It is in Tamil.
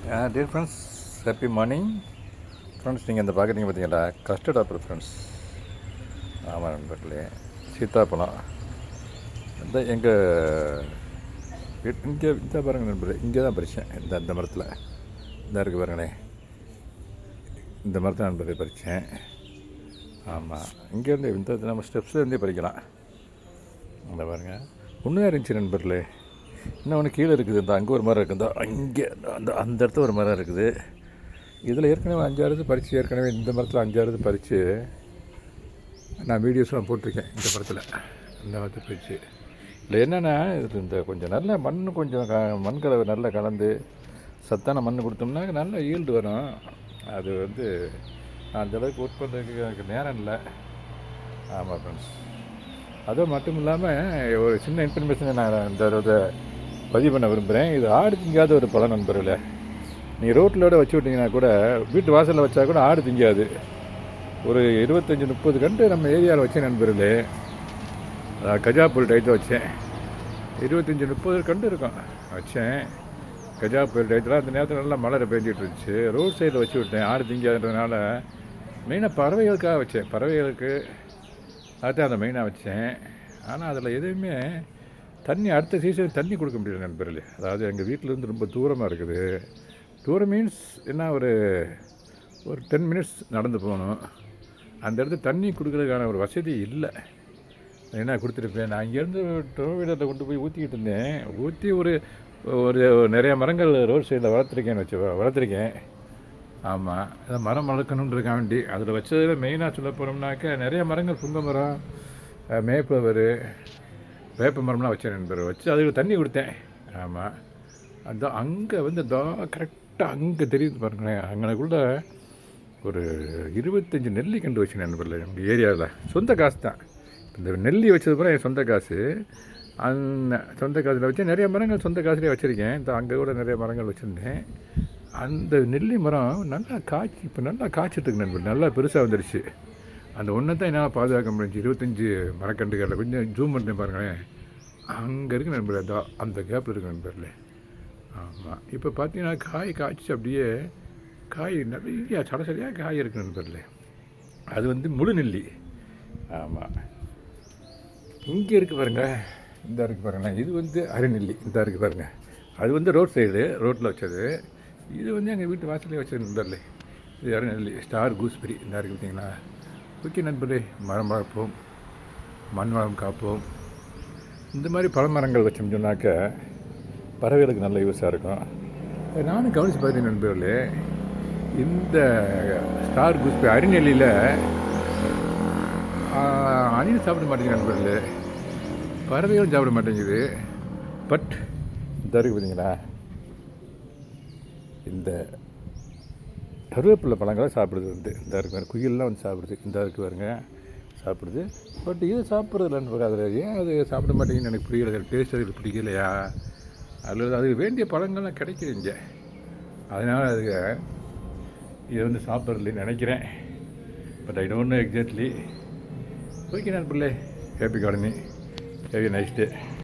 Dear friends, happy morning friends. நீங்கள் இந்த பார்க்குறீங்க பார்த்தீங்களா, கஸ்டர்ட் ஆப்பிள் ஃப்ரெண்ட்ஸ். ஆமாம் நண்பர்களே, சீத்தாப்பழம். இந்த எங்கள் இங்கே இந்த பாருங்கள் நண்பர்களே, இங்கே தான் பறித்தேன். இந்த மரத்தில் இந்த இருக்குது பாருங்களேன், இந்த மரத்தை நண்பர்களே பறித்தேன். ஆமாம், இங்கேருந்து இந்த நம்ம ஸ்டெப்ஸ்லேருந்தே பறிக்கலாம். இந்த பாருங்கள், ஒன்றும் இருந்துச்சு நண்பர்களே. இன்னும் ஒன்று கீழே இருக்குது. இந்த அங்கே ஒரு மரம் இருக்குது, அங்கே அந்த இடத்துல ஒரு மரம் இருக்குது. இதில் ஏற்கனவே 5-6 பறித்து, ஏற்கனவே இந்த மரத்தில் 5-6 பறித்து நான் வீடியோஸ்லாம் போட்டிருக்கேன். இந்த மரத்தை பறித்து இல்லை என்னென்னா, இது இந்த கொஞ்சம் நல்ல மண், கொஞ்சம் மண் கலவை நல்லா கலந்து சத்தான மண் கொடுத்தோம்னா நல்ல ஈல்டு வரும். அது அந்தளவுக்கு ஒர்க் பண்ணுறதுக்கு எனக்கு நேரம் இல்லை. ஆமாம் ஃப்ரெண்ட்ஸ், அதுவும் மட்டும் இல்லாமல் ஒரு சின்ன இன்ஃபர்மேஷனை நான் இந்த பதிவு பண்ண விரும்புகிறேன். இது ஆடு திங்காத ஒரு பழம் நண்பர்களே. நீ ரோட்டிலோட வச்சு விட்டிங்கன்னா கூட, வீட்டு வாசலில் வச்சா கூட ஆடு திங்காது. ஒரு 25-30 கன்று நம்ம ஏரியாவில் வச்சேன் நண்பர்களே. கஜாப்பூர் டயத்தில் வச்சேன். 25-30 கன்று இருக்கும் வச்சேன். கஜாப்பூர் டயத்தில் அந்த நேரத்தில் நல்லா மழை பெஞ்சிட்டு இருந்துச்சு. ரோட் சைடில் வச்சு விட்டேன். ஆடு திங்காதுன்றதுனால மெயினாக பறவைகளுக்காக வச்சேன். பறவைகளுக்கு அதுதான் அதை மெயினாக வச்சேன். ஆனால் அதில் எதுவுமே தண்ணி அடுத்த சீசன் தண்ணி கொடுக்க முடியல நண்பர்களே. அதாவது எங்கள் வீட்டிலேருந்து ரொம்ப தூரமாக இருக்குது. தூரம் மீன்ஸ் என்ன, ஒரு 10 மினிட்ஸ் நடந்து போகணும். அந்த இடத்துல தண்ணி கொடுக்குறதுக்கான ஒரு வசதி இல்லை. என்ன கொடுத்துருப்பேன் நான் இங்கேருந்து டூ வீலரில் கொண்டு போய் ஊற்றிக்கிட்டு இருந்தேன். ஊற்றி ஒரு நிறைய மரங்கள் ரோட் சைடில் வளர்த்துருக்கேன். ஆமாம், அதை மரம் வளர்க்கணுன்றதுக்காக வேண்டி அதில் வச்சதில் மெயினாக சொல்ல போனோம்னாக்கா நிறைய மரங்கள், புங்க மரம், மேப்ளவர், வேப்ப மரம்லாம் வச்சேன் நண்பர். வச்சு அதுக்கு தண்ணி கொடுத்தேன். ஆமாம், அதுதான் அங்கே கரெக்டாக அங்கே தெரியுது பாருங்களேன். அங்கனக்குள்ளே ஒரு 25 நெல்லி கண்டு வச்சேன் நண்பரில். எங்கள் ஏரியாவில் சொந்த காசு தான். இந்த நெல்லி வச்சது பூரா என் சொந்த காசு. அந்த சொந்த காசில் வச்சு நிறைய மரங்கள் சொந்த காசுலேயே வச்சுருக்கேன். இந்த அங்கே கூட நிறைய மரங்கள் வச்சுருந்தேன். அந்த நெல்லி மரம் நல்லா இப்போ நல்லா காய்ச்சிட்டுருக்கு நண்பர். நல்லா பெருசாக வந்துடுச்சு. அந்த ஒன்றை தான் என்னால் பாதுகாக்க முடிஞ்சு. 25 மரக்கன்றுகளில் கொஞ்சம் ஜூம் பண்ணி பாருங்களேன். அங்கே இருக்குது நண்பர். அந்த கேப்பில் இருக்குது நண்பர்ல. ஆமாம், இப்போ பார்த்தீங்கன்னா காய்ச்சி அப்படியே காய் நிறைய சடசடியாக காய் இருக்குது நண்பர்ல. அது முழு நெல்லி. ஆமாம், இங்கே இருக்குது பாருங்கள். இந்த இருக்குது பாருங்கள். இது அரைநெல்லி. இந்த இருக்குது பாருங்கள். அது ரோட் சைடு, ரோட்டில் வச்சது. இது எங்கள் வீட்டு வாசலே வச்சது நண்பர்களே. இது அரைநெல்லி, ஸ்டார் கூஸ்பெரி. இந்த இருக்குது பார்த்தீங்களா. ஓகே நண்பர்களே, மரம் வளர்ப்போம், மண் வளம் காப்போம். இந்த மாதிரி பல மரங்கள் வச்சோம்னு சொன்னாக்க பறவைகளுக்கு நல்ல யூஸாக இருக்கும். நானும் கவனித்து பார்த்தேன் நண்பர்களே, இந்த ஸ்டார் கூஸ்பெரி அரைநெல்லியில் அணில் சாப்பிட மாட்டேங்குது நண்பர்களே. பறவைகளும் சாப்பிட மாட்டேங்குது. பட் இந்த இருக்குது பார்த்தீங்களா, இந்த கருவேப்பிலை பழங்களை சாப்பிடுது. இந்த இருக்கு குயிலெலாம் சாப்பிடுது. இந்த இருக்கு பாருங்க, சாப்பிடுது. பட் இது சாப்பிட்றதுலன்னு அதில் ஏன் அது சாப்பிட மாட்டேங்குன்னு எனக்கு புரியல. டேஸ்ட் அதுக்கு பிடிக்கலையா, அதில் அதுக்கு வேண்டிய பழங்கள்லாம் கிடைக்கிது இங்கே. அதனால் அதுக்கு இது சாப்பிட்றதுலன்னு நினைக்கிறேன். But I don't know exactly. Okay நண்பர்களே, ஹேப்பி கார்டனிங், ஹேவி நைஸ் டே.